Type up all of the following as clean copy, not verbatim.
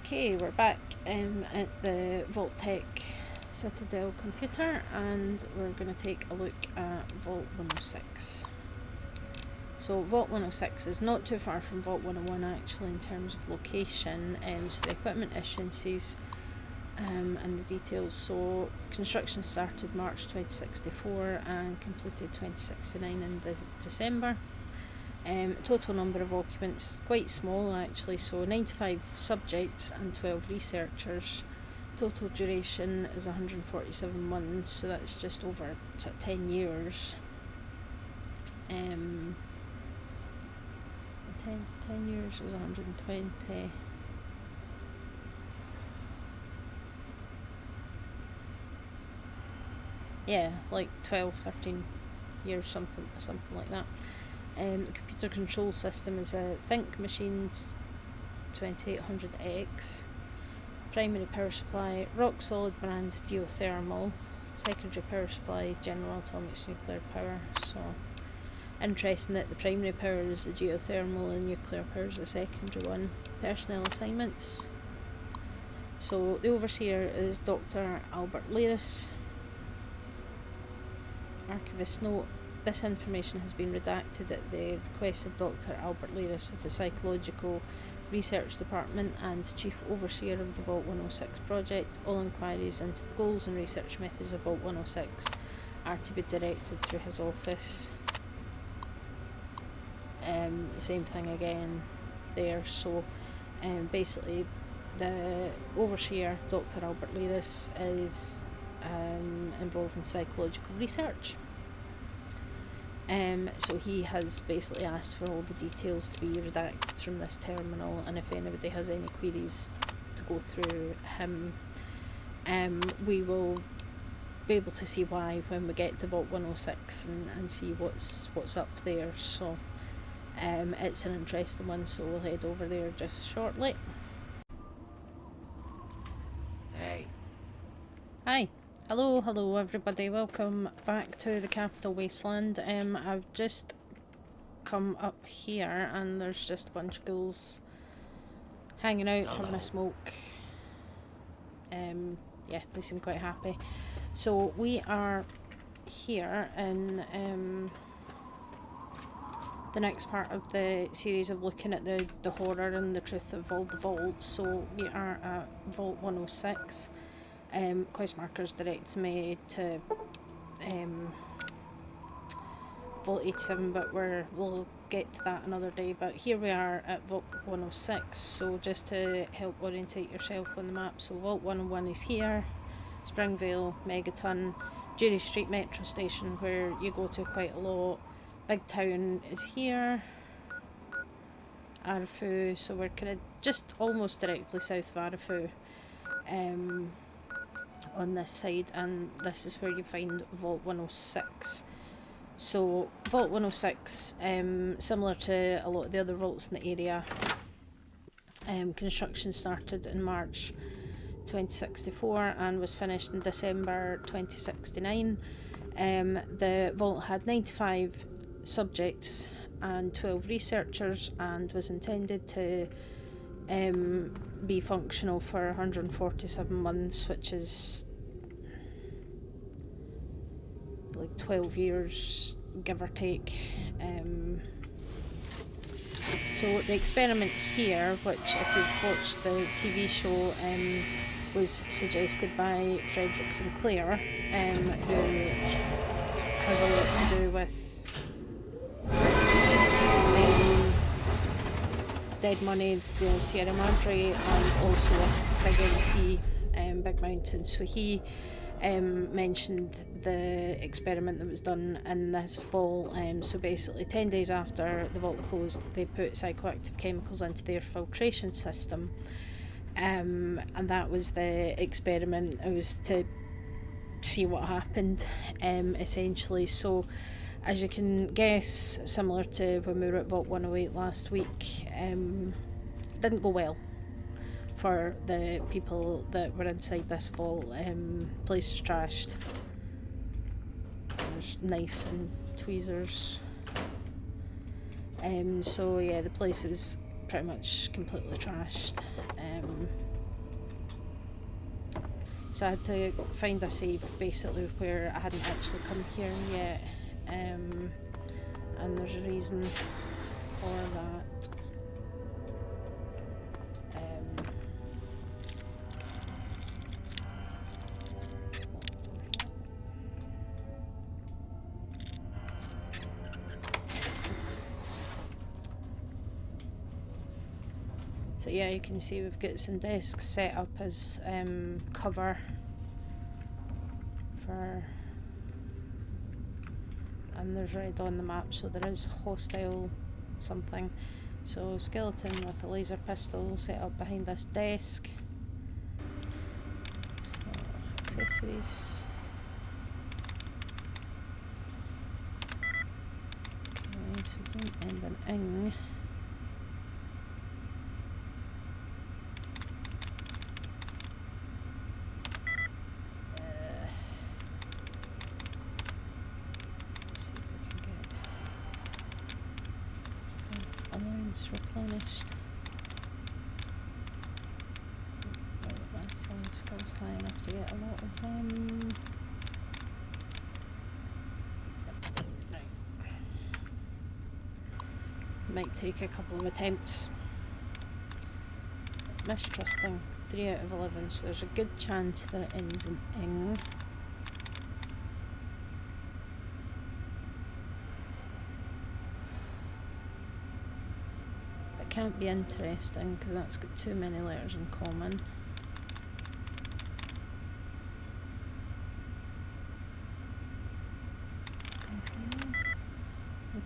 Okay, we're back at the Vault-Tec Citadel computer, and we're going to take a look at Vault 106. So Vault 106 is not too far from Vault 101 actually in terms of location, so the equipment issuances and the details. So construction started March 2064 and completed 2069 in December. Total number of occupants quite small actually, so 95 subjects and 12 researchers. Total duration is 147 months, so that's just over 10 years. 10 years is 120. Yeah, like 12, 13 years, something like that. The computer control system is a Think Machines 2800X. Primary power supply, rock solid brand geothermal. Secondary power supply, General Atomics nuclear power. So interesting that the primary power is the geothermal and nuclear power is the secondary one. Personnel assignments. So the overseer is Dr. Albert Leiris. Archivist note: this information has been redacted at the request of Dr. Albert Leiris of the Psychological Research Department and Chief Overseer of the Vault 106 project. All inquiries into the goals and research methods of Vault 106 are to be directed through his office. Same thing again there. So basically the overseer, Dr. Albert Leiris, is involved in psychological research. So he has basically asked for all the details to be redacted from this terminal, and if anybody has any queries to go through him, we will be able to see why when we get to Vault 106 and see what's up there. So it's an interesting one, so we'll head over there just shortly. Hey. Hi. Hello everybody, welcome back to the Capital Wasteland. I've just come up here and there's just a bunch of ghouls hanging out, having a smoke. Yeah, they seem quite happy. So we are here in the next part of the series of looking at the horror and the truth of all the vaults. So we are at Vault 106. Quest markers direct me to Vault 87, but we'll get to that another day. But here we are at Vault 106, so just to help orientate yourself on the map. So Vault 101 is here, Springvale, Megaton, Jury Street Metro Station, where you go to quite a lot. Big Town is here, Arifu, so we're kind of just almost directly south of Arifu. On this side, and this is where you find Vault 106. So Vault 106, similar to a lot of the other vaults in the area, construction started in March 2064 and was finished in December 2069. The vault had 95 subjects and 12 researchers and was intended to be functional for 147 months, which is like 12 years, give or take. So the experiment here, which if you've watched the TV show, was suggested by Frederick Sinclair, who has a lot to do with Dead Money, the Sierra Madre, and also with Big MT, Big Mountain. So he mentioned the experiment that was done in this fall. So basically 10 days after the vault closed, they put psychoactive chemicals into their filtration system, and that was the experiment. It was to see what happened, essentially. So as you can guess, similar to when we were at Vault 108 last week, didn't go well for the people that were inside this vault. Place is trashed. There's knives and tweezers. So yeah, the place is pretty much completely trashed. So I had to find a save basically where I hadn't actually come here yet, and there's a reason for that. So yeah, you can see we've got some desks set up as cover for, and there's red on the map, so there is hostile something. So skeleton with a laser pistol set up behind this desk. So accessories. Okay, so don't end an ing. Replenished. My science skill's high enough to get a lot of them. Right. Might take a couple of attempts. Mistrusting, 3 out of 11, so there's a good chance that it ends in ing. Can't be interesting because that's got too many letters in common.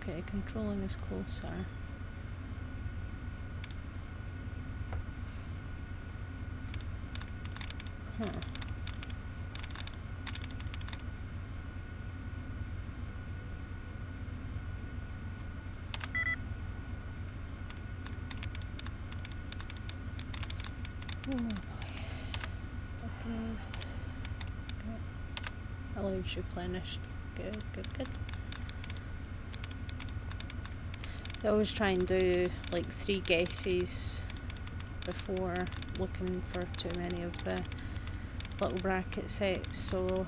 Okay, controlling is closer. Huh. Oh boy. Approved. Okay. Allowed replenished. Good, good, good. So I always try and do like 3 guesses before looking for too many of the little bracket sets, so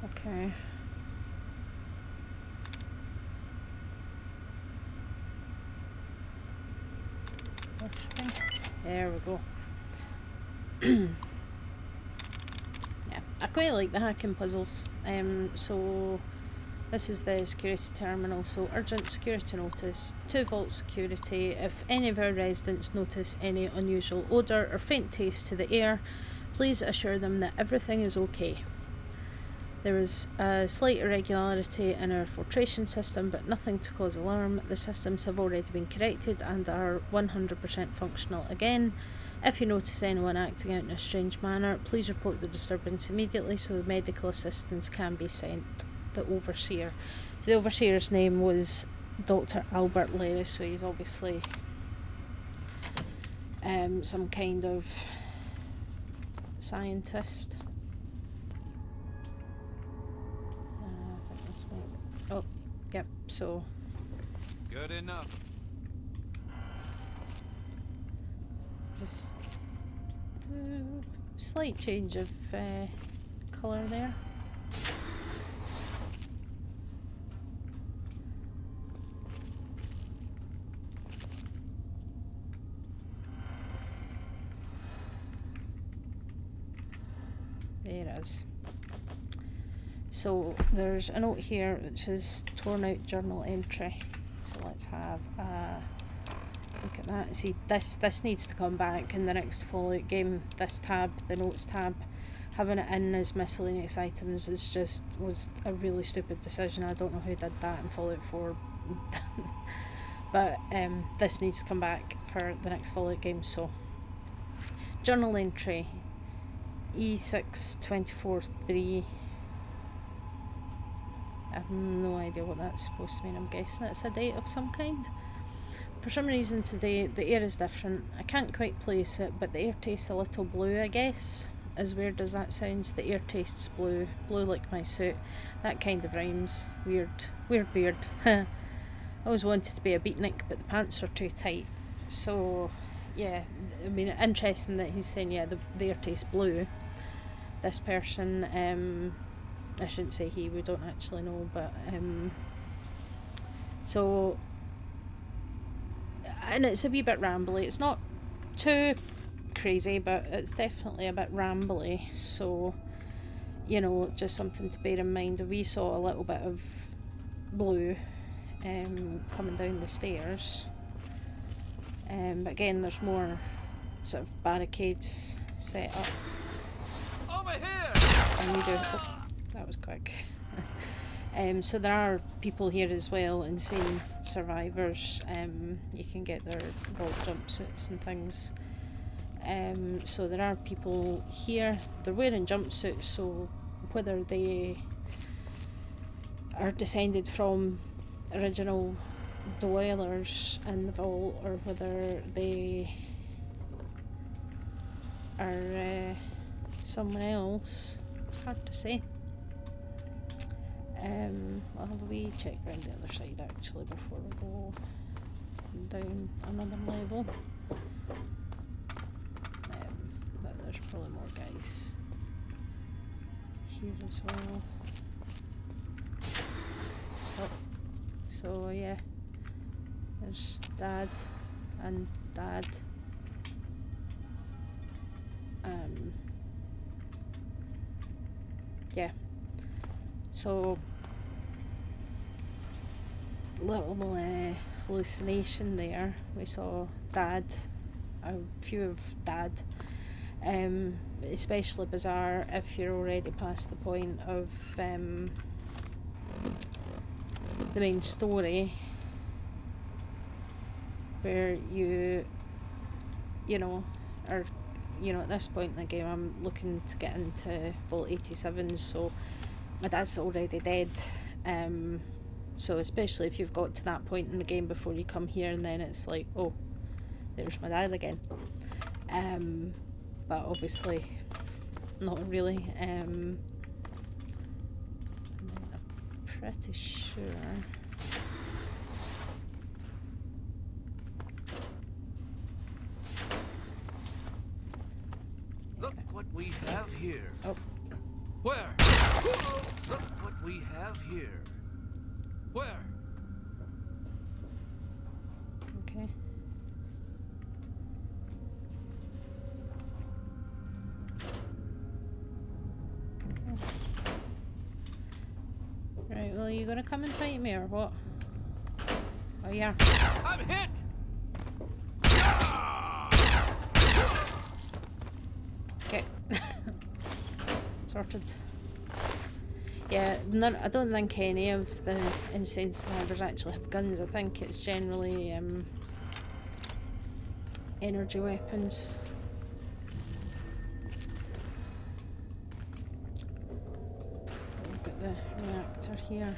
okay. There we go. Yeah, I quite like the hacking puzzles. So this is the security terminal. So urgent security notice to vault security. If any of our residents notice any unusual odour or faint taste to the air, please assure them that everything is okay. There is a slight irregularity in our filtration system, but nothing to cause alarm. The systems have already been corrected and are 100% functional again. If you notice anyone acting out in a strange manner, please report the disturbance immediately so medical assistance can be sent. The overseer. The overseer's name was Dr. Albert Larry, so he's obviously some kind of scientist. Oh, yep, so good enough. Just slight change of colour there. There it is. So there's a note here which is torn out journal entry. So let's have a look at that. See, this needs to come back in the next Fallout game. This tab, the notes tab, having it in as miscellaneous items was a really stupid decision. I don't know who did that in Fallout 4. But this needs to come back for the next Fallout game. So journal entry E6243. I have no idea what that's supposed to mean. I'm guessing it's a date of some kind. For some reason today the air is different. I can't quite place it, but the air tastes a little blue, I guess. As weird as that sounds, the air tastes blue. Blue like my suit. That kind of rhymes. Weird beard. I always wanted to be a beatnik, but the pants are too tight. So yeah, I mean, interesting that he's saying, yeah, their taste blue. This person, I shouldn't say he, we don't actually know, but so, and it's a wee bit rambly. It's not too crazy, but it's definitely a bit rambly. So, you know, just something to bear in mind. We saw a little bit of blue coming down the stairs. But again, there's more sort of barricades set up. Over here! And we do. Oh, that was quick. So there are people here as well, insane survivors. You can get their gold jumpsuits and things. So there are people here. They're wearing jumpsuits, so whether they are descended from original dwellers in the vault or whether they are someone else, it's hard to say. I'll have a wee check round the other side actually before we go down another level. But there's probably more guys here as well. Oh, so yeah, there's Dad and Dad. Yeah, so little hallucination there. We saw Dad, a few of Dad. Especially bizarre if you're already past the point of the main story, where you know, are, you know, at this point in the game I'm looking to get into Vault 87, so my dad's already dead. So especially if you've got to that point in the game before you come here, and then it's like, oh, there's my dad again. But obviously not really. I'm pretty sure. Look what we have here. Oh. Where? Look what we have here. Where? Okay. Right, well, are you gonna come and fight me or what? Oh yeah. I'm hit! Okay. Sorted. Yeah, none, I don't think any of the insane survivors actually have guns. I think it's generally energy weapons. So we've got the reactor here.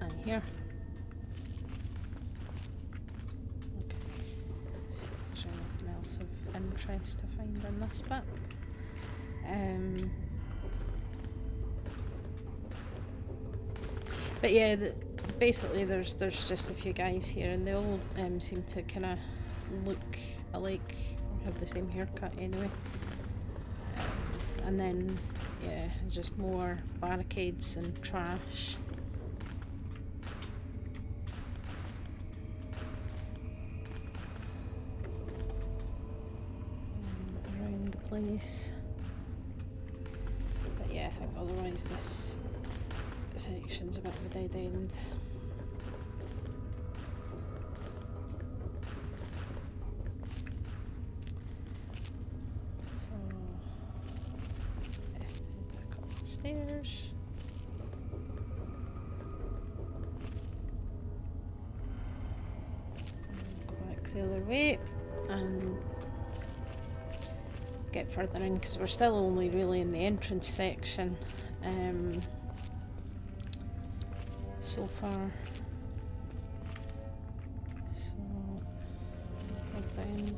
And here. Okay. Let's see if there's anything else of interest to find in this bit. But yeah, basically there's just a few guys here, and they all seem to kind of look alike, or have the same haircut anyway. And then yeah, just more barricades and trash. Around the place. But yeah, I think otherwise this section's a bit of a dead end. So yeah, back up the stairs. And go back the other way and get further in, because we're still only really in the entrance section so far. So head down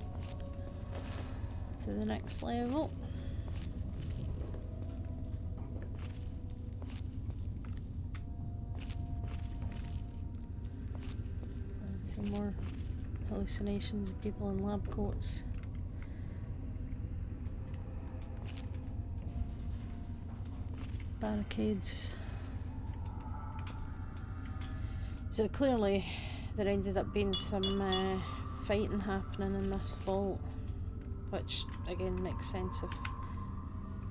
to the next level. Some more hallucinations of people in lab coats. Barricades. So clearly there ended up being some fighting happening in this vault, which again makes sense if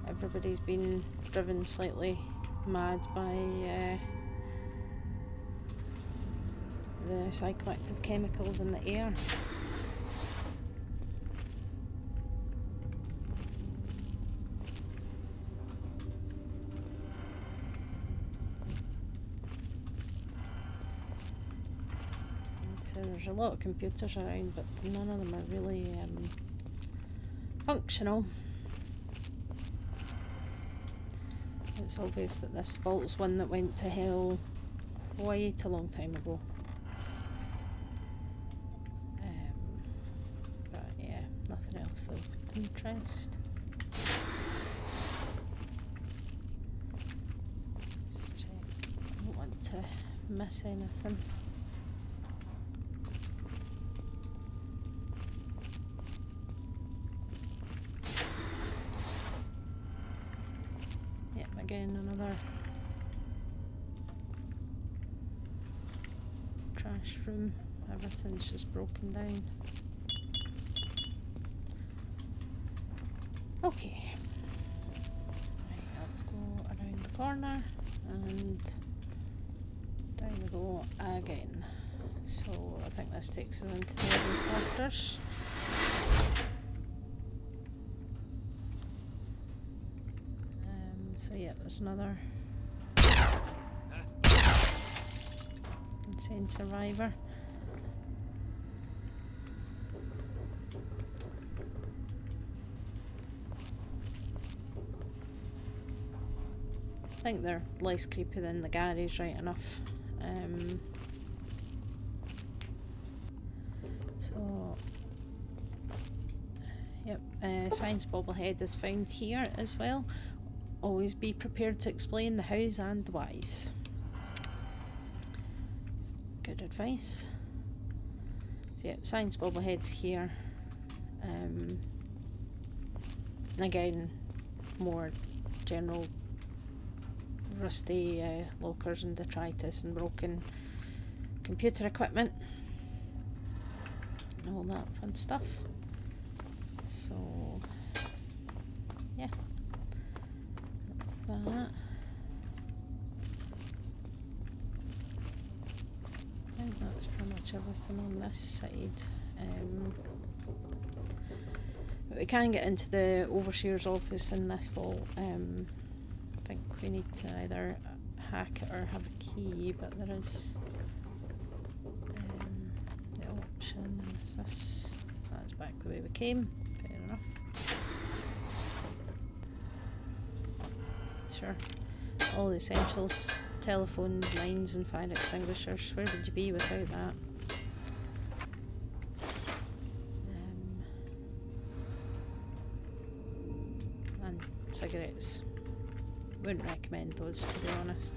everybody's been driven slightly mad by the psychoactive chemicals in the air. So there's a lot of computers around, but none of them are really functional. It's obvious that this vault's one that went to hell quite a long time ago. But yeah, nothing else of interest. Just check. I don't want to miss anything. Again, another trash room. Everything's just broken down. Okay. Right, let's go around the corner and down we go again. So I think this takes us into the living quarters. So yeah, there's another insane survivor. I think they're less creepy than the garage, right enough. So yep, science bobblehead is found here as well. Always be prepared to explain the hows and the whys. It's good advice. So yeah, science bobbleheads here. Again, more general rusty lockers and detritus and broken computer equipment. All that fun stuff. So yeah. That. I think that's pretty much everything on this side. But we can get into the overseer's office in this vault. I think we need to either hack it or have a key, but there is the option. Is this? That's back the way we came. Fair enough. Sure. All the essentials, telephones, mines and fire extinguishers. Where would you be without that? And cigarettes. Wouldn't recommend those, to be honest.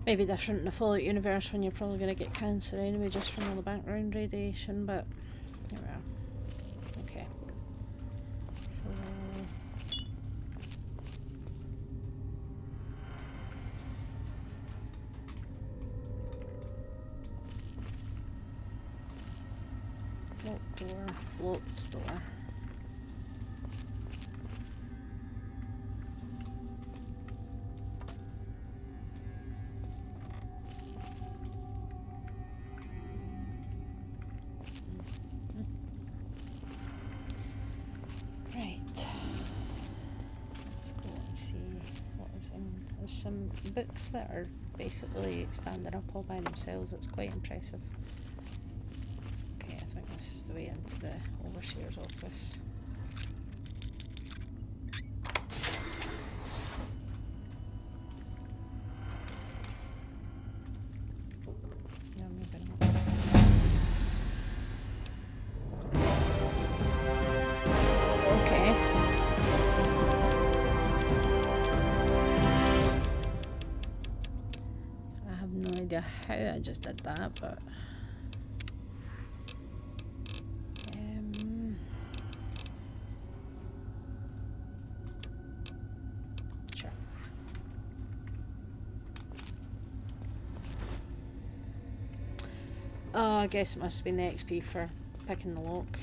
Maybe different in the Fallout universe when you're probably going to get cancer anyway just from all the background radiation, but here we are. Okay. So locked door, locked door. Some books that are basically standing up all by themselves. It's quite impressive. Okay, I think this is the way into the overseer's office. No, maybe not. Okay. idea how I just did that, but sure. Oh, I guess it must have been the XP for picking the lock.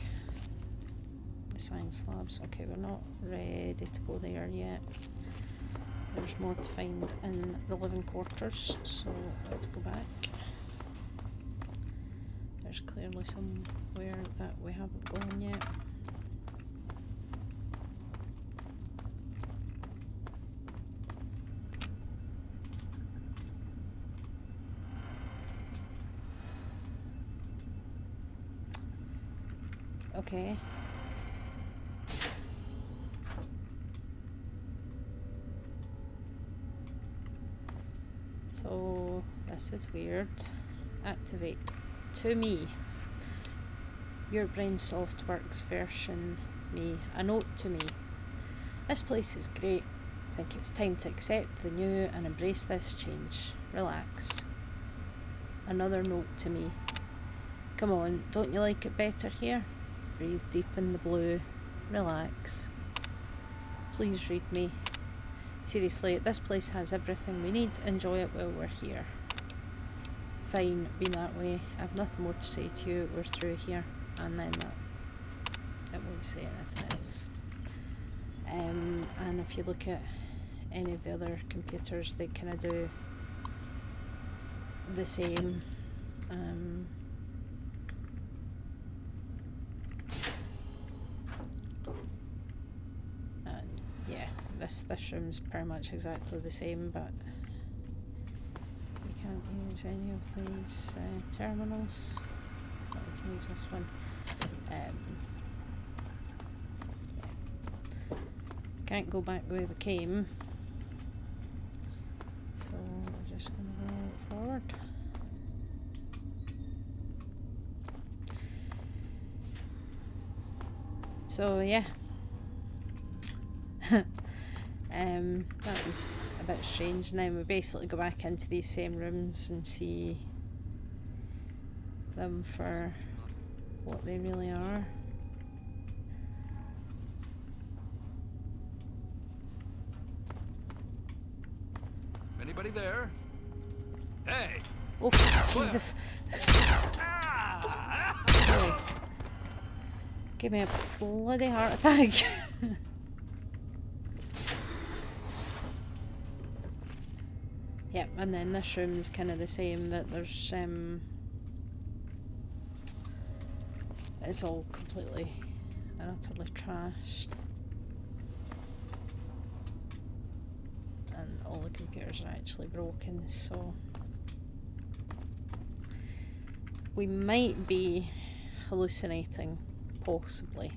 The science labs. Okay, we're not ready to go there yet. There's more to find in the living quarters, so let's go back. There's clearly somewhere that we haven't gone yet. Okay. So this is weird. Activate. To me. Your brain softworks version me. A note to me. This place is great. I think it's time to accept the new and embrace this change. Relax. Another note to me. Come on, don't you like it better here? Breathe deep in the blue. Relax. Please read me. Seriously, this place has everything we need. Enjoy it while we're here. Fine, been that way. I've nothing more to say to you. We're through here. And then that. It won't say anything else. And if you look at any of the other computers, they kind of do the same. And yeah, this room's pretty much exactly the same, but you can't use any of these terminals. But we can use this one. Yeah. Can't go back the way we came, so we're just going to go forward. So yeah, that was a bit strange. And then we basically go back into these same rooms and see them for what they really are. Anybody there? Hey! Oh, Jesus. Really? Give me a bloody heart attack. Yep, and then this room's kind of the same, that there's it's all completely and utterly trashed. And all the computers are actually broken, so we might be hallucinating, possibly.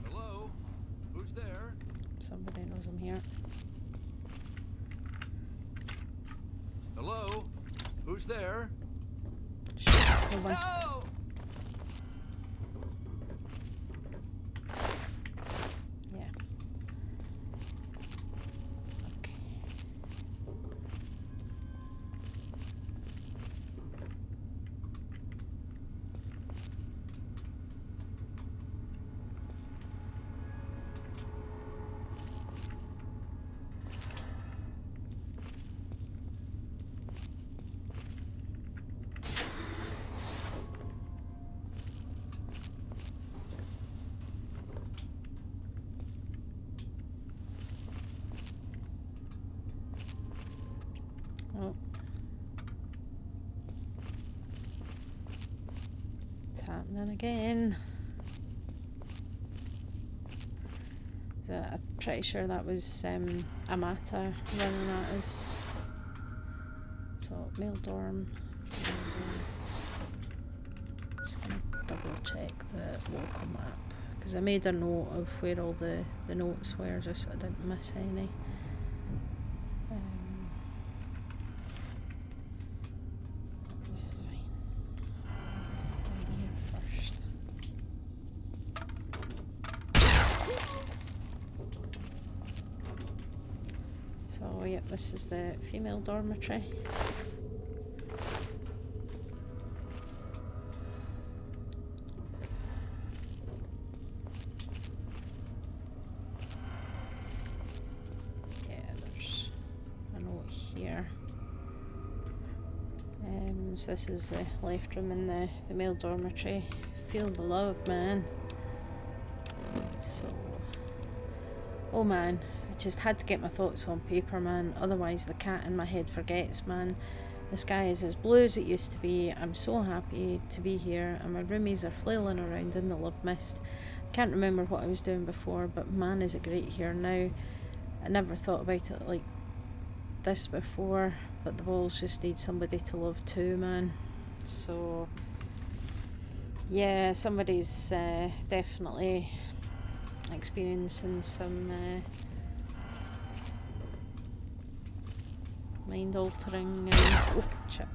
Hello? Who's there? Somebody knows I'm here. Hello? Who's there? No one. No! Yeah. Okay. Oh. It's happening again. So I'm pretty sure that was Amata running at us. So mail dorm. Just gonna double check the local map, because I made a note of where all the notes were, just so I didn't miss any. That's fine. Down here first. So So, yep, this is the female dormitory. Yeah, there's a note here. So this is the left room in the male dormitory. Feel the love, man. So, oh man, I just had to get my thoughts on paper, man. Otherwise the cat in my head forgets, man. The sky is as blue as it used to be. I'm so happy to be here, and my roomies are flailing around in the love mist. I can't remember what I was doing before, but man, is it great here now. I never thought about it like this before, but the balls just need somebody to love too, man. So yeah, somebody's definitely experiencing some mind altering oh shit.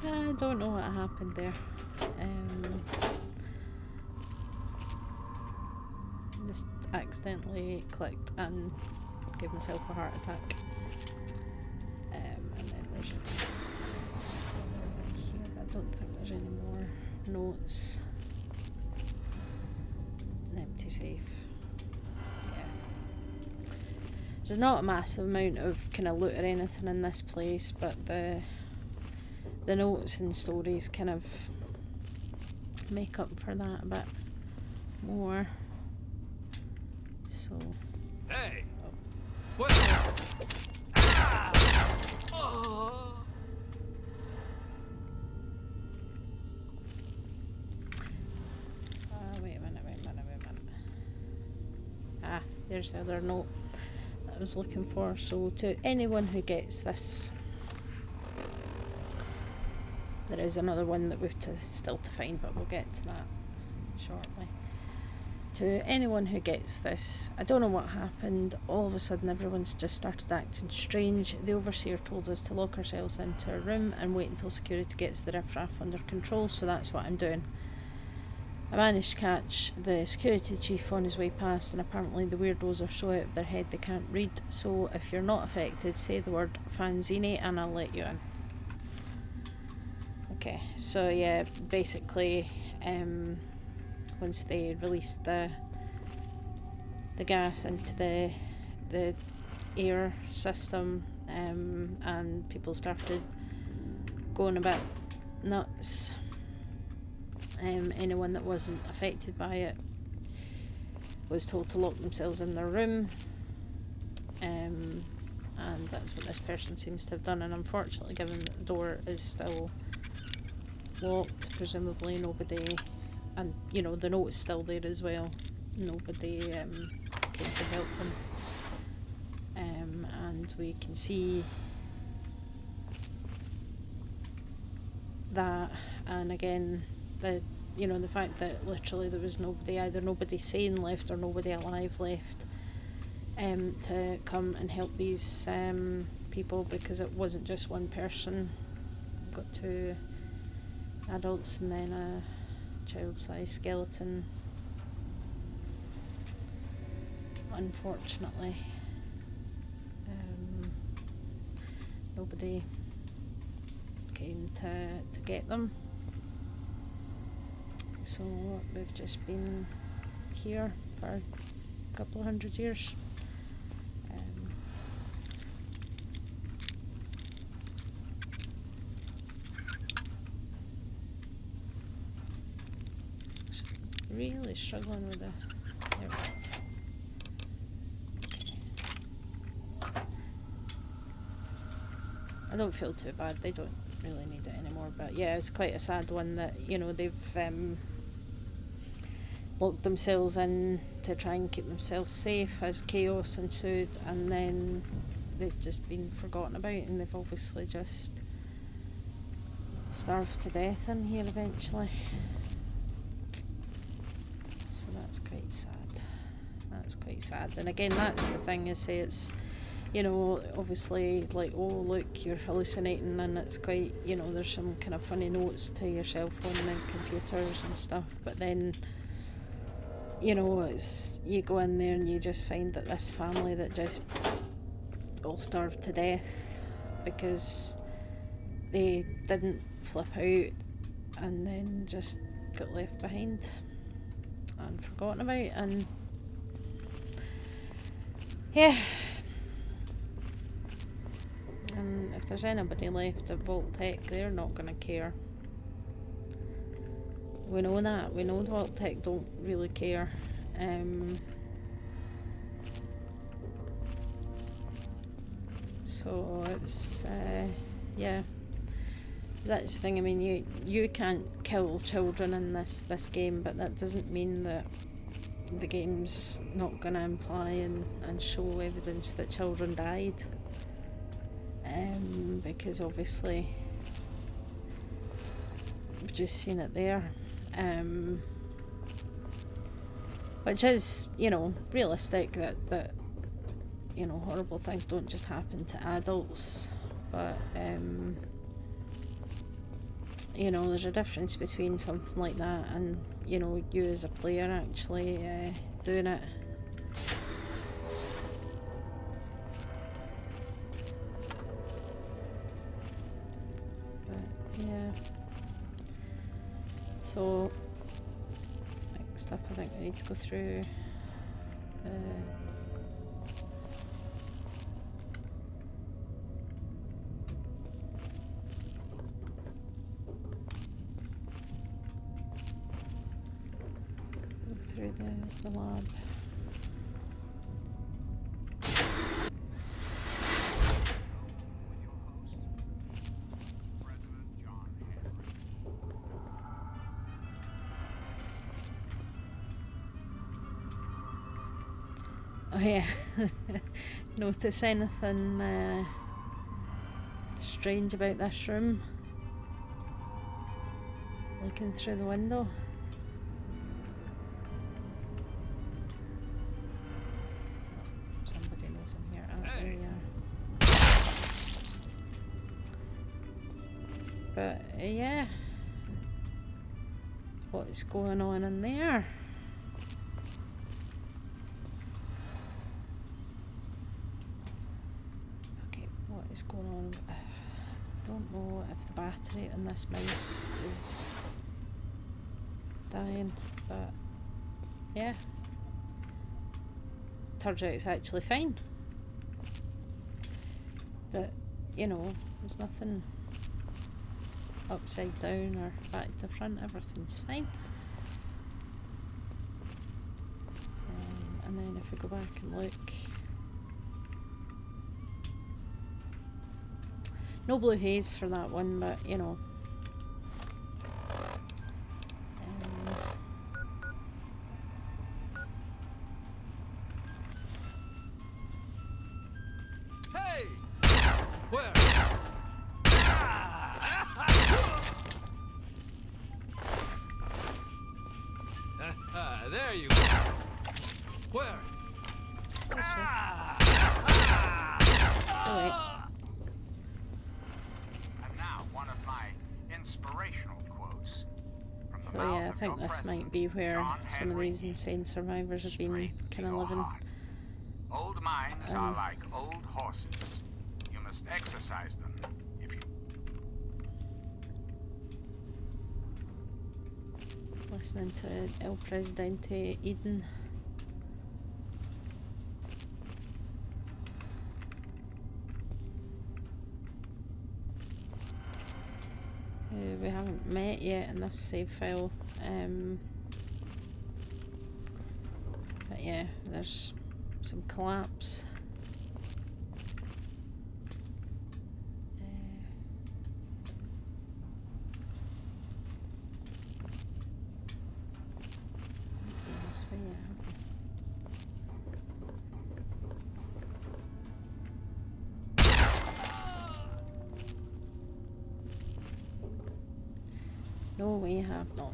I don't know what happened there. Just accidentally clicked and gave myself a heart attack. And then there's here, but I don't think there's any more notes. An empty safe. Yeah. There's not a massive amount of kind of loot or anything in this place, but the notes and stories kind of make up for that a bit more. So. Hey! What? Ah! Oh. Wait a minute. Ah, there's the other note that I was looking for. So to anyone who gets this, there is another one that we've still to find, but we'll get to that shortly. To anyone who gets this, I don't know what happened. All of a sudden everyone's just started acting strange. The overseer told us to lock ourselves into a room and wait until security gets the riffraff under control, so that's what I'm doing. I managed to catch the security chief on his way past, and apparently the weirdos are so out of their head they can't read, so if you're not affected, say the word fanzine and I'll let you in. Okay, so yeah, basically once they released the gas into the air system, and people started going a bit nuts, anyone that wasn't affected by it was told to lock themselves in their room, and that's what this person seems to have done. And unfortunately, given that the door is still locked, presumably nobody, and you know the note is still there as well, nobody came to help them, and we can see that. And again, the fact that literally there was either nobody sane left or nobody alive left to come and help these people, because it wasn't just one person. We've got two adults and then a child-sized skeleton, unfortunately. Nobody came to get them, so they've just been here for a couple of 100 years. Really struggling with the. There we go. I don't feel too bad. They don't really need it anymore. But yeah, it's quite a sad one that they've locked themselves in to try and keep themselves safe as chaos ensued, and then they've just been forgotten about, and they've obviously just starved to death in here eventually. That's quite sad. That's quite sad. And again, that's the thing, is say it's, obviously like, oh look, you're hallucinating, and it's quite, there's some kind of funny notes to your cell phone and computers and stuff, but then you know, it's, you go in there and you just find that this family that just all starved to death because they didn't flip out and then just got left behind and forgotten about. And yeah, and if there's anybody left at Vault Tech, they're not going to care. We know that. We know Vault Tech don't really care. So it's yeah, that's the thing. I mean, you can't kill children in this game, but that doesn't mean that the game's not going to imply and show evidence that children died. Because obviously we've just seen it there. Which is, you know, realistic that you know, horrible things don't just happen to adults, but you know, there's a difference between something like that and, you know, you as a player actually doing it. But yeah, so next up I think I need to go through through the lab. Oh yeah, notice anything strange about this room? Looking through the window. Somebody knows I'm here. Oh, there you are. But yeah, what's going on in there? Is going on. I don't know if the battery on this mouse is dying, but yeah, turns out it's actually fine. But you know, there's nothing upside down or back to front, everything's fine. And then if we go back and look, no blue haze for that one, but you know. Hey! Where? There you go. Where? Oh, wait. So yeah, I think this might be where some of these insane survivors have been kind of living. Old minds are like old horses. You must exercise them if you... Listening to El Presidente Eden. We haven't met yet in this save file, but yeah, there's some collapse. This way, yeah. No, we have not.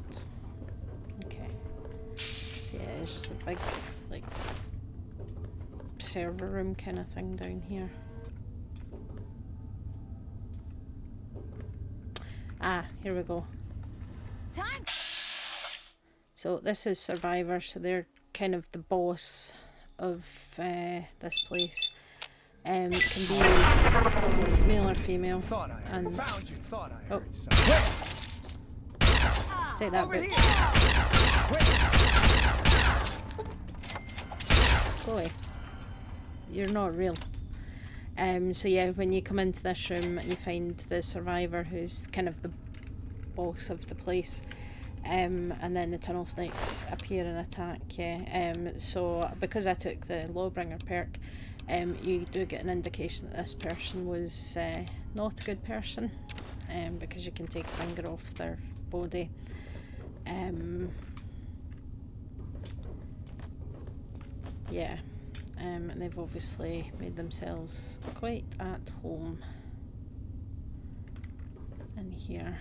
Okay. So yeah, there's just a big, like, server room kind of thing down here. Ah, here we go. Time. So this is survivors, so they're kind of the boss of this place. Can be male or female. And oh, take that bit. Go away. You're not real. So yeah, when you come into this room and you find the survivor, who's kind of the boss of the place, and then the tunnel snakes appear and attack you. So because I took the Lawbringer perk, you do get an indication that this person was not a good person, because you can take a finger off their body. Yeah, and they've obviously made themselves quite at home in here.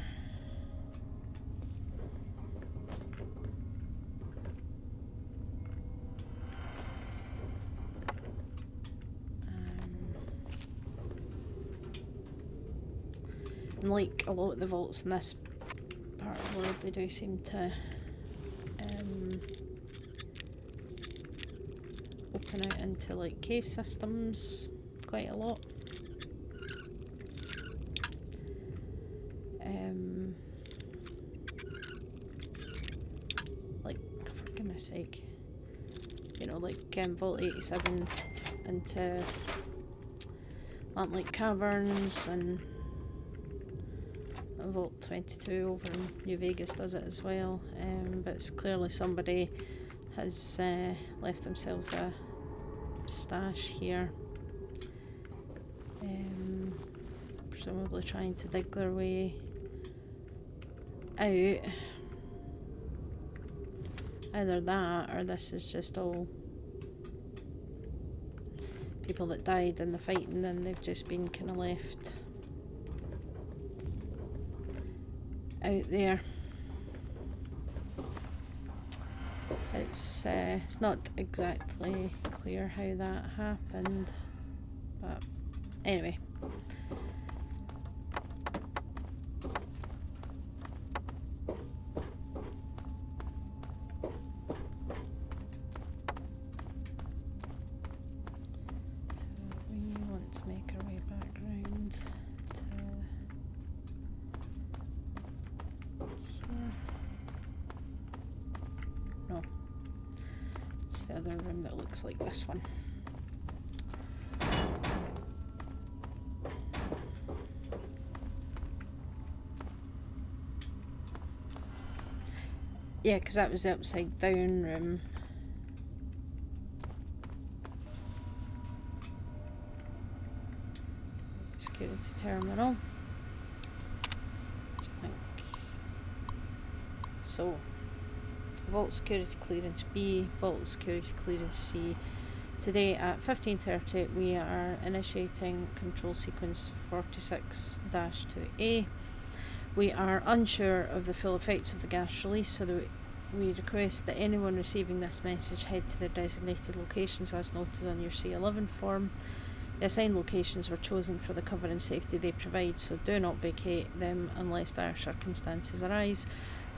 And like a lot of the vaults in this part of the world, they do seem to open out into like cave systems quite a lot. Like, for goodness sake, you know, like Vault 87 into Lamp Caverns, and Vault 22 over in New Vegas does it as well. But it's clearly somebody has left themselves a stash here, presumably trying to dig their way out. Either that, or this is just all people that died in the fighting and they've just been kind of left out there. It's not exactly clear how that happened, but anyway. So we want to make our way back round to here. No. It's the other room that looks like this one. Yeah, because that was the upside down room. Security terminal. What do you think? So, Vault Security Clearance B, Vault Security Clearance C. Today at 15:30 we are initiating Control Sequence 46-2A. We are unsure of the full effects of the gas release, so that we request that anyone receiving this message head to their designated locations as noted on your C11 form. The assigned locations were chosen for the cover and safety they provide, so do not vacate them unless dire circumstances arise.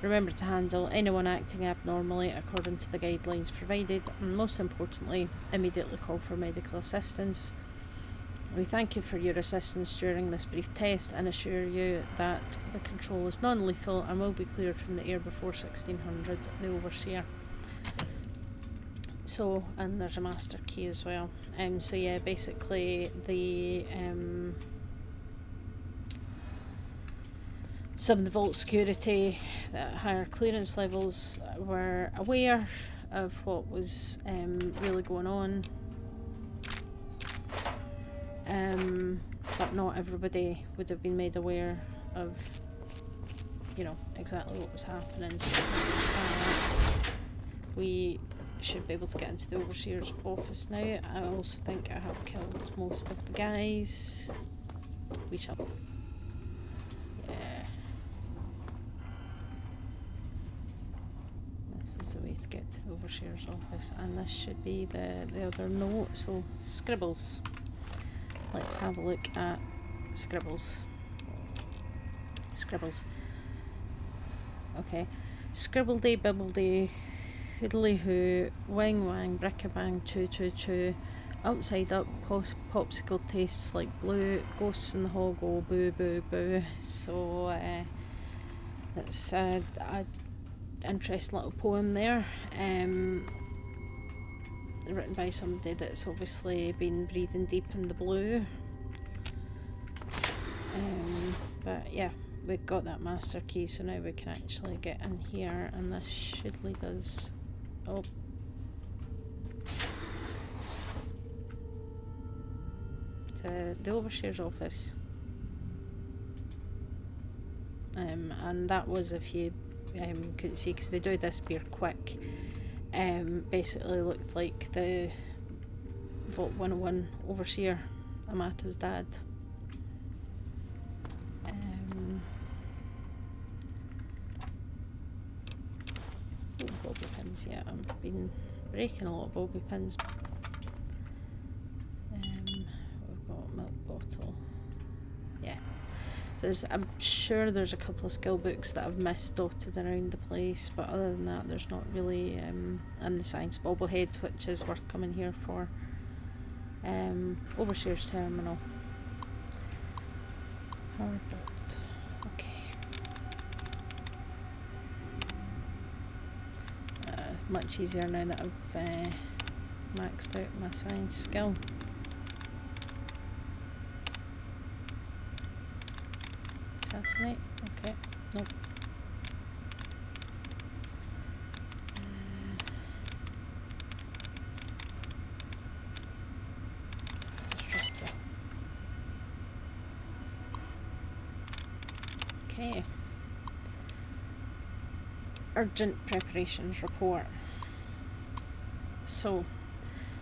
Remember to handle anyone acting abnormally according to the guidelines provided, and most importantly, immediately call for medical assistance. We thank you for your assistance during this brief test and assure you that the control is non-lethal and will be cleared from the air before 1600, the Overseer. So, and there's a master key as well. So yeah, basically the some of the vault security at higher clearance levels were aware of what was really going on, but not everybody would have been made aware of, you know, exactly what was happening. So, we should be able to get into the Overseer's office now. I also think I have killed most of the guys. We shall. Yeah. This is the way to get to the Overseer's office, and this should be the other note. So, scribbles. Let's have a look at scribbles. Scribbles. Okay. Scribble day, bibble day. Hoodly hoo, wang wang, brickabang, choo choo choo, upside up, popsicle tastes like blue, ghosts in the hall go boo boo boo. So it's a interesting little poem there, written by somebody that's obviously been breathing deep in the blue. But yeah, we've got that master key, so now we can actually get in here, and this should lead us up. To the overseer's office. And that was, if you couldn't see, because they do this beer quick, basically looked like the Vault 101 overseer, Amata's dad. Bobby pins, yeah, I've been breaking a lot of bobby pins. We've got milk bottle. Yeah. I'm sure there's a couple of skill books that I've missed dotted around the place, but other than that there's not really, and the science bobblehead, which is worth coming here for. Overseer's terminal. Hard dot. Okay. Much easier now that I've maxed out my science skill. Assassinate? Okay. Nope. Distrust. Okay. Urgent preparations report. So,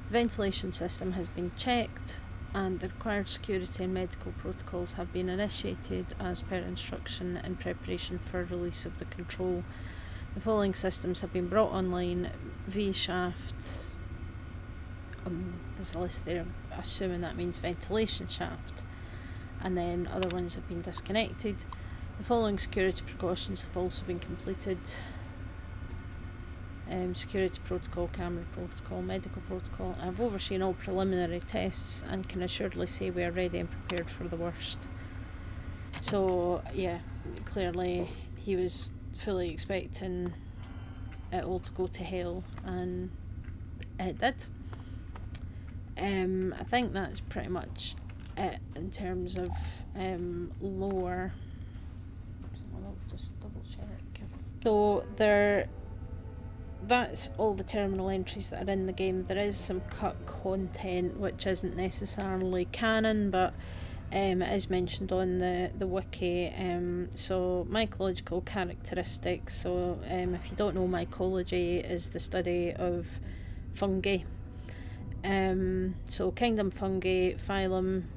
ventilation system has been checked and the required security and medical protocols have been initiated as per instruction in preparation for release of the control. The following systems have been brought online: V shaft, there's a list there, assuming that means ventilation shaft, and then other ones have been disconnected. The following security precautions have also been completed: security protocol, camera protocol, medical protocol. I've overseen all preliminary tests and can assuredly say we are ready and prepared for the worst. So yeah, clearly he was fully expecting it all to go to hell, and it did. I think that's pretty much it in terms of lore. I'll just double check. So that's all the terminal entries that are in the game. There is some cut content which isn't necessarily canon, but it is mentioned on the wiki. So mycological characteristics. So if you don't know, mycology is the study of fungi. So kingdom fungi, phylum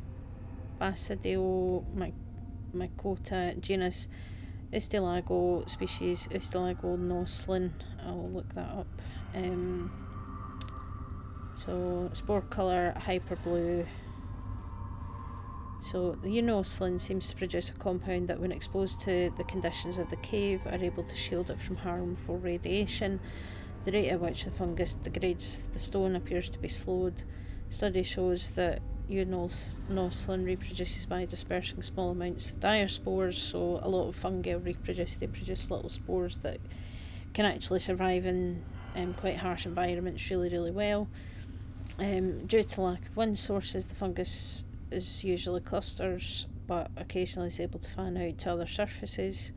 Basidio, Mycota, genus Estilago, species Estilago noslin. I'll look that up. So spore colour hyper blue. So the Unoslin seems to produce a compound that when exposed to the conditions of the cave are able to shield it from harmful radiation. The rate at which the fungus degrades the stone appears to be slowed. Study shows that Unoslin reproduces by dispersing small amounts of diaspores, so a lot of fungi reproduce. They produce little spores that can actually survive in quite harsh environments really, really well. Due to lack of wind sources, the fungus is usually clusters, but occasionally is able to fan out to other surfaces.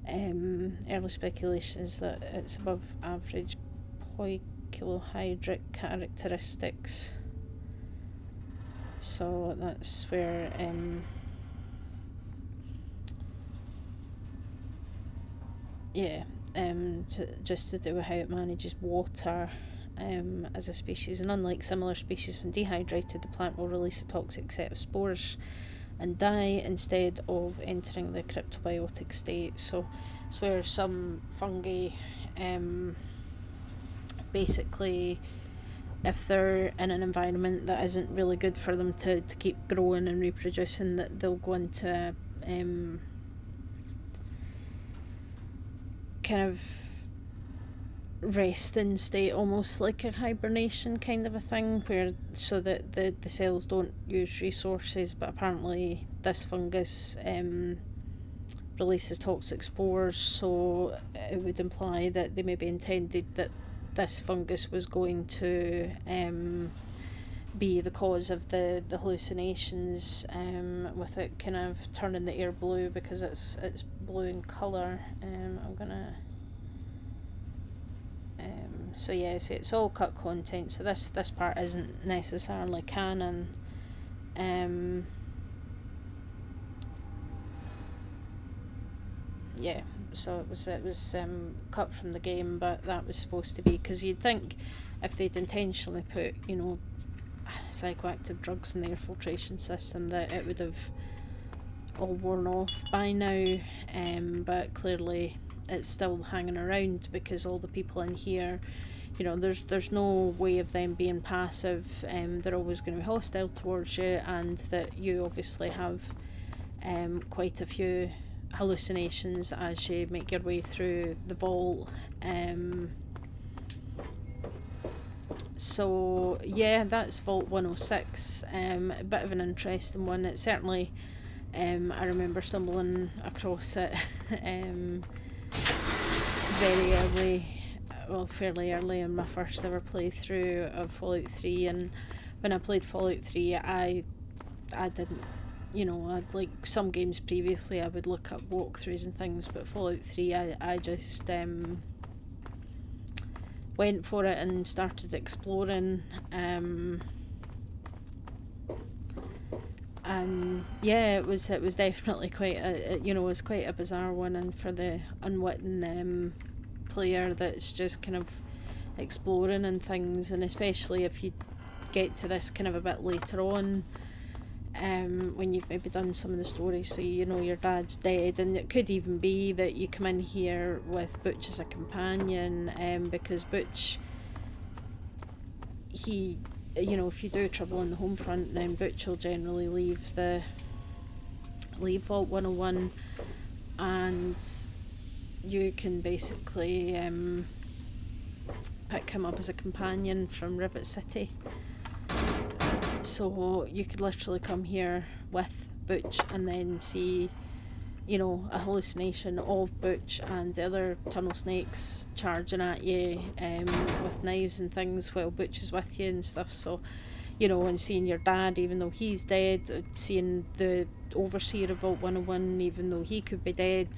Early speculation is that it's above average poikilohydric characteristics. So that's where just to do with how it manages water as a species, and unlike similar species, when dehydrated the plant will release a toxic set of spores and die instead of entering the cryptobiotic state. So it's where some fungi basically, if they're in an environment that isn't really good for them to keep growing and reproducing, that they'll go into kind of resting state, almost like a hibernation kind of a thing, where so that the cells don't use resources, but apparently this fungus releases toxic spores, so it would imply that they maybe intended that this fungus was going to be the cause of the hallucinations, with it kind of turning the air blue because it's blue in colour. I'm gonna so yeah, see, it's all cut content, so this part isn't necessarily canon. Yeah, so it was cut from the game, but that was supposed to be, because you'd think if they'd intentionally put, you know, psychoactive drugs in their filtration system, that it would have all worn off by now, but clearly it's still hanging around, because all the people in here, you know, there's no way of them being passive. They're always going to be hostile towards you, and that you obviously have quite a few hallucinations as you make your way through the vault. So yeah, that's Vault 106. A bit of an interesting one. It certainly, I remember stumbling across it very early, well, fairly early in my first ever playthrough of Fallout 3. And when I played Fallout 3, I didn't, you know, I'd, like some games previously, I would look up walkthroughs and things, but Fallout 3, I just went for it and started exploring, and yeah, it was definitely quite a, you know, it was quite a bizarre one, and for the unwitting player that's just kind of exploring and things, and especially if you get to this kind of a bit later on, when you've maybe done some of the stories, so you know your dad's dead, and it could even be that you come in here with Butch as a companion, because Butch, he, you know, if you do trouble on the home front, then Butch will generally leave Vault 101, and you can basically pick him up as a companion from Rivet City. So you could literally come here with Butch and then see, you know, a hallucination of Butch and the other tunnel snakes charging at you with knives and things while Butch is with you and stuff. So, you know, and seeing your dad, even though he's dead, seeing the overseer of Vault 101, even though he could be dead.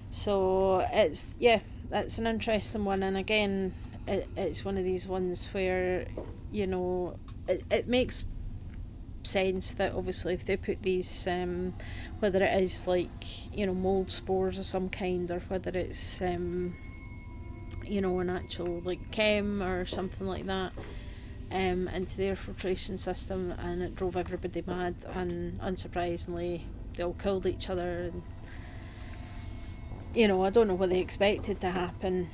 So it's, yeah, it's an interesting one, and again, it's one of these ones where, you know, it makes sense that obviously if they put these, whether it is like, you know, mold spores of some kind, or whether it's you know, an actual like chem or something like that, into their filtration system, and it drove everybody mad, and unsurprisingly they all killed each other, and you know, I don't know what they expected to happen,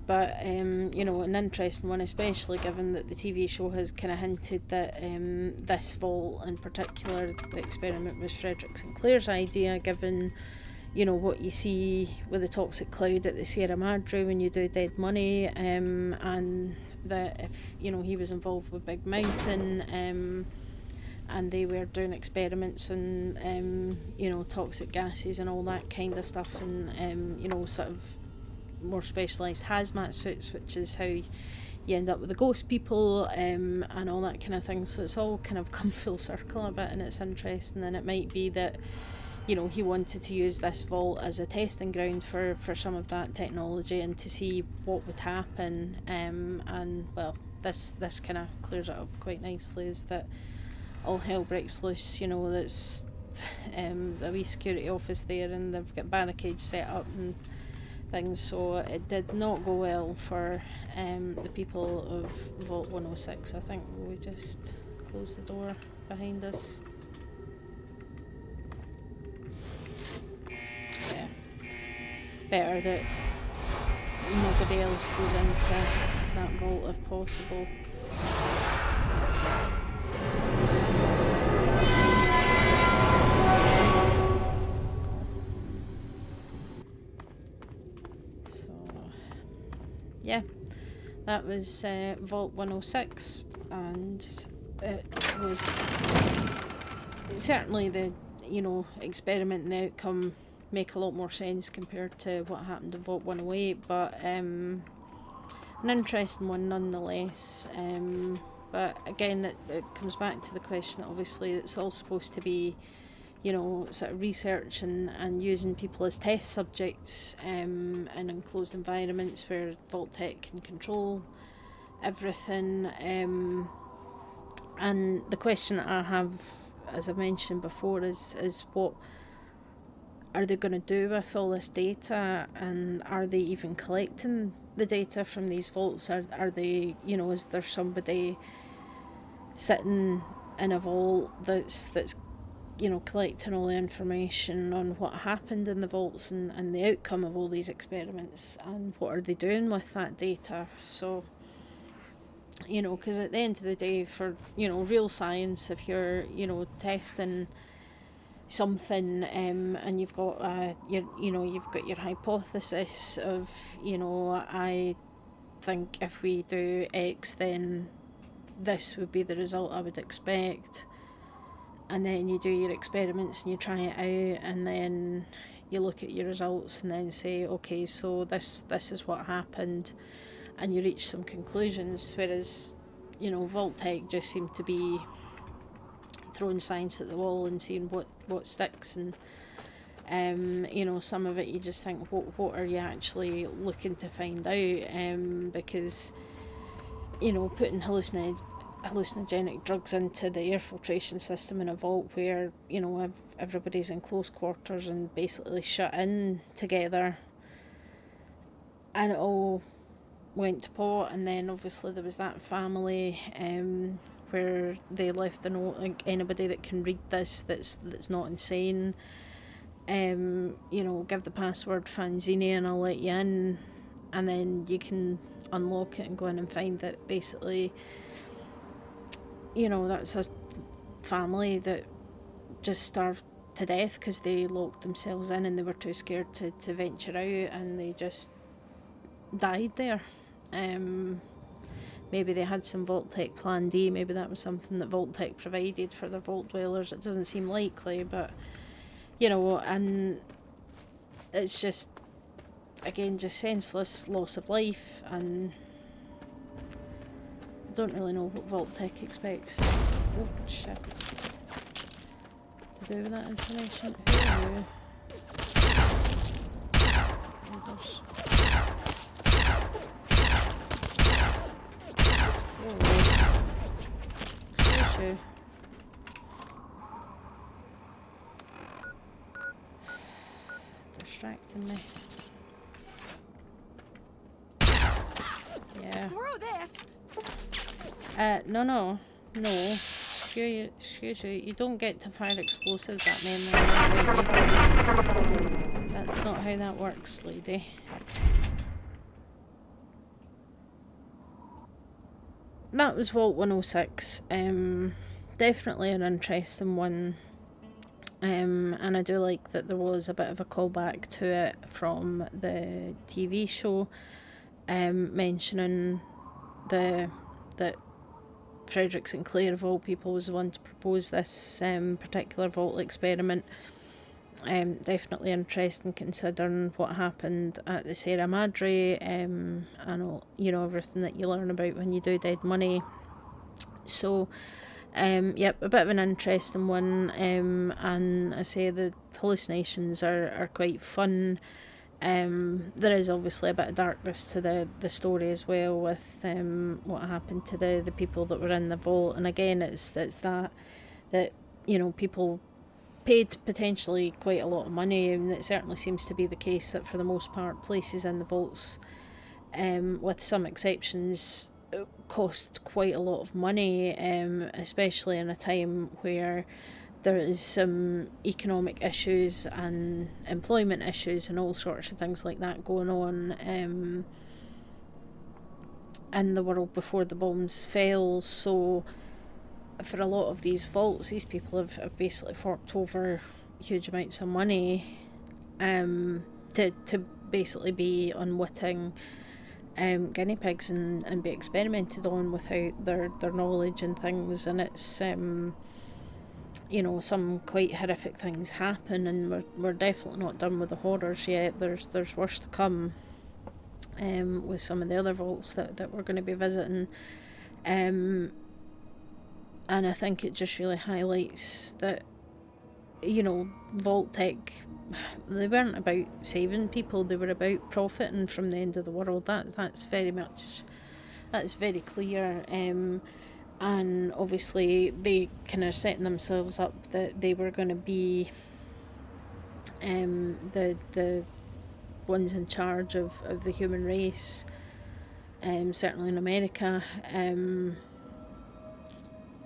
but you know, an interesting one, especially given that the TV show has kind of hinted that this vault in particular, the experiment, was Frederick Sinclair's idea, given, you know, what you see with the toxic cloud at the Sierra Madre when you do Dead Money, and that if, you know, he was involved with Big Mountain, and they were doing experiments on you know, toxic gases and all that kind of stuff, and you know, sort of more specialised hazmat suits, which is how you end up with the ghost people, and all that kind of thing. So it's all kind of come full circle a bit, and it's interesting. And it might be that, you know, he wanted to use this vault as a testing ground for some of that technology, and to see what would happen, and well, this kind of clears it up quite nicely, is that all hell breaks loose. You know, that's a wee security office there, and they've got barricades set up and things, so it did not go well for the people of Vault 106. I think we just close the door behind us. Yeah, better that nobody else goes into that vault if possible. that was Vault 106, and it was certainly the experiment and the outcome make a lot more sense compared to what happened in Vault 108, but an interesting one nonetheless. But again, it comes back to the question that obviously it's all supposed to be, sort of research and using people as test subjects in enclosed environments where Vault-Tec can control everything. And the question that I have, as I mentioned before, is what are they going to do with all this data, and are they even collecting the data from these vaults? Are they, is there somebody sitting in a vault that's collecting all the information on what happened in the vaults and the outcome of all these experiments, and what are they doing with that data? So, because at the end of the day, for, real science, if you're, testing something and you've got you've got your hypothesis of, I think if we do X, then this would be the result I would expect, and then you do your experiments and you try it out, and then you look at your results and then say, okay, so this is what happened, and you reach some conclusions. Whereas, Vault-Tec just seemed to be throwing science at the wall and seeing what sticks, and some of it you just think, what are you actually looking to find out? Because putting hallucinogenic drugs into the air filtration system in a vault where everybody's in close quarters and basically shut in together, and it all went to pot. And then obviously there was that family where they left a note, like, anybody that can read this that's not insane, give the password Fanzini and I'll let you in. And then you can unlock it and go in and find that basically, that's a family that just starved to death because they locked themselves in and they were too scared to venture out, and they just died there. Maybe they had some Vault-Tec Plan D, maybe that was something that Vault-Tec provided for their vault dwellers. It doesn't seem likely, but and it's just, again, just senseless loss of life, and I don't really know what Vault-Tec expects. Oh shit. To do with that information. Who are you? Orders. Excuse you. Distracting me. Yeah. No. Excuse you. You don't get to fire explosives at me in the way. That's not how that works, lady. That was Vault 106. Definitely an interesting one. And I do like that there was a bit of a callback to it from the TV show, mentioning that Frederick Sinclair, of all people, was the one to propose this particular vault experiment. Definitely interesting considering what happened at the Sierra Madre, and everything that you learn about when you do Dead Money. So yep, a bit of an interesting one, and I say the hallucinations are quite fun. There is obviously a bit of darkness to the story as well, with what happened to the people that were in the vault. And again, it's that people paid potentially quite a lot of money, and it certainly seems to be the case that for the most part places in the vaults, with some exceptions, cost quite a lot of money, especially in a time where there is some economic issues and employment issues and all sorts of things like that going on in the world before the bombs fell. So for a lot of these vaults, these people have basically forked over huge amounts of money to basically be unwitting guinea pigs and be experimented on without their knowledge and things, and it's you know, some quite horrific things happen, and we're definitely not done with the horrors yet. There's worse to come with some of the other vaults that we're going to be visiting, and I think it just really highlights that, you know, vault tech, they weren't about saving people, they were about profiting from the end of the world. That's very clear, and obviously they kind of setting themselves up that they were going to be the ones in charge of the human race, certainly in America,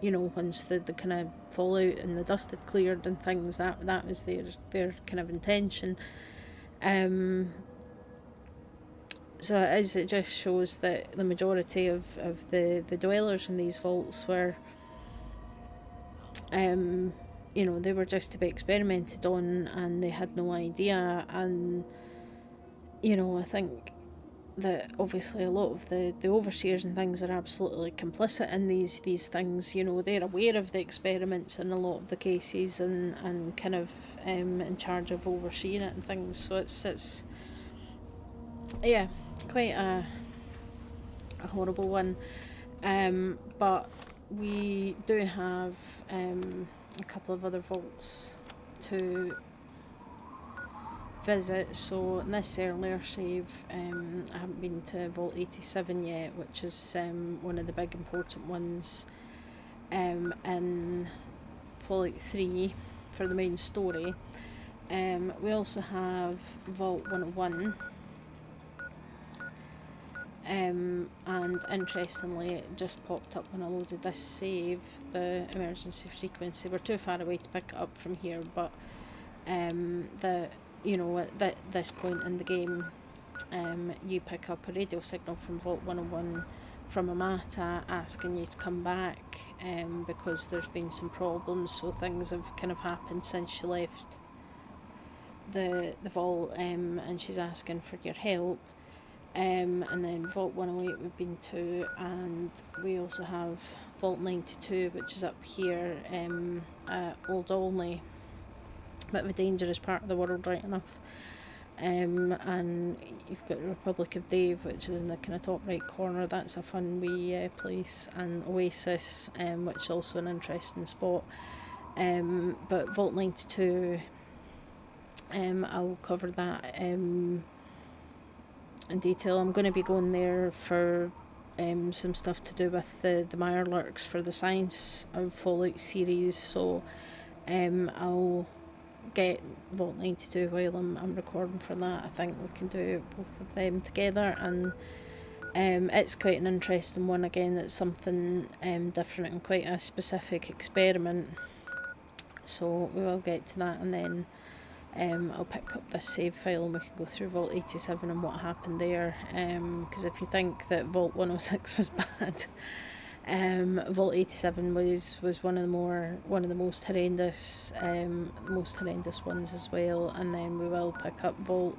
you know, once the kind of fallout and the dust had cleared and things, that was their kind of intention. So it just shows that the majority of the dwellers in these vaults were, you know, they were just to be experimented on, and they had no idea. And, you know, I think that obviously a lot of the overseers and things are absolutely complicit in these things. You know, they're aware of the experiments in a lot of the cases, and kind of in charge of overseeing it and things. So it's yeah, quite a horrible one. But we do have a couple of other vaults to visit. So in this earlier save, I haven't been to Vault 87 yet, which is one of the big important ones in Fallout 3 for the main story. We also have Vault 101, and interestingly, it just popped up when I loaded this save, the emergency frequency. We're too far away to pick it up from here, but you know, at this point in the game, you pick up a radio signal from Vault 101 from Amata asking you to come back, because there's been some problems. So things have kind of happened since she left the vault, and she's asking for your help. And then Vault 108 we've been to, and we also have Vault 92, which is up here, Old Olney, bit of a dangerous part of the world, right enough. And you've got the Republic of Dave, which is in the kind of top right corner. That's a fun wee place. And Oasis, which is also an interesting spot. But Vault 92, I'll cover that in detail. I'm going to be going there for some stuff to do with the Mirelurks for the Science of Fallout series. So I'll get Vault 92 while I'm recording for that. I think we can do both of them together, and it's quite an interesting one. Again, it's something different and quite a specific experiment, so we will get to that, and then I'll pick up this save file and we can go through Vault 87 and what happened there, because if you think that Vault 106 was bad, Vault 87 was one of the most horrendous ones as well. And then we will pick up Vault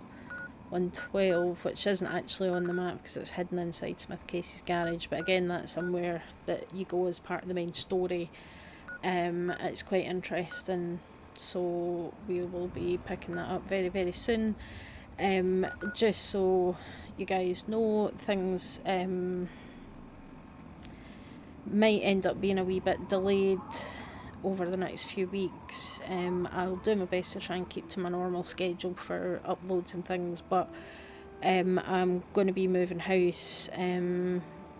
112, which isn't actually on the map because it's hidden inside Smith Casey's garage, but again, that's somewhere that you go as part of the main story. It's quite interesting, so we will be picking that up very, very soon. Just so you guys know, things might end up being a wee bit delayed over the next few weeks. I'll do my best to try and keep to my normal schedule for uploads and things, but I'm going to be moving house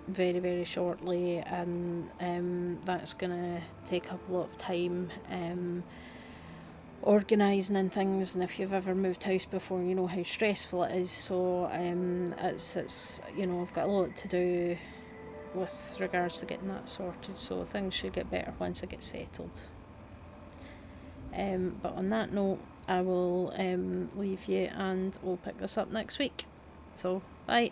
very, very shortly, and that's going to take up a lot of time organising and things, and if you've ever moved house before, you know how stressful it is. So it's you know, I've got a lot to do with regards to getting that sorted, so things should get better once I get settled. But on that note, I will leave you, and we'll pick this up next week. So bye.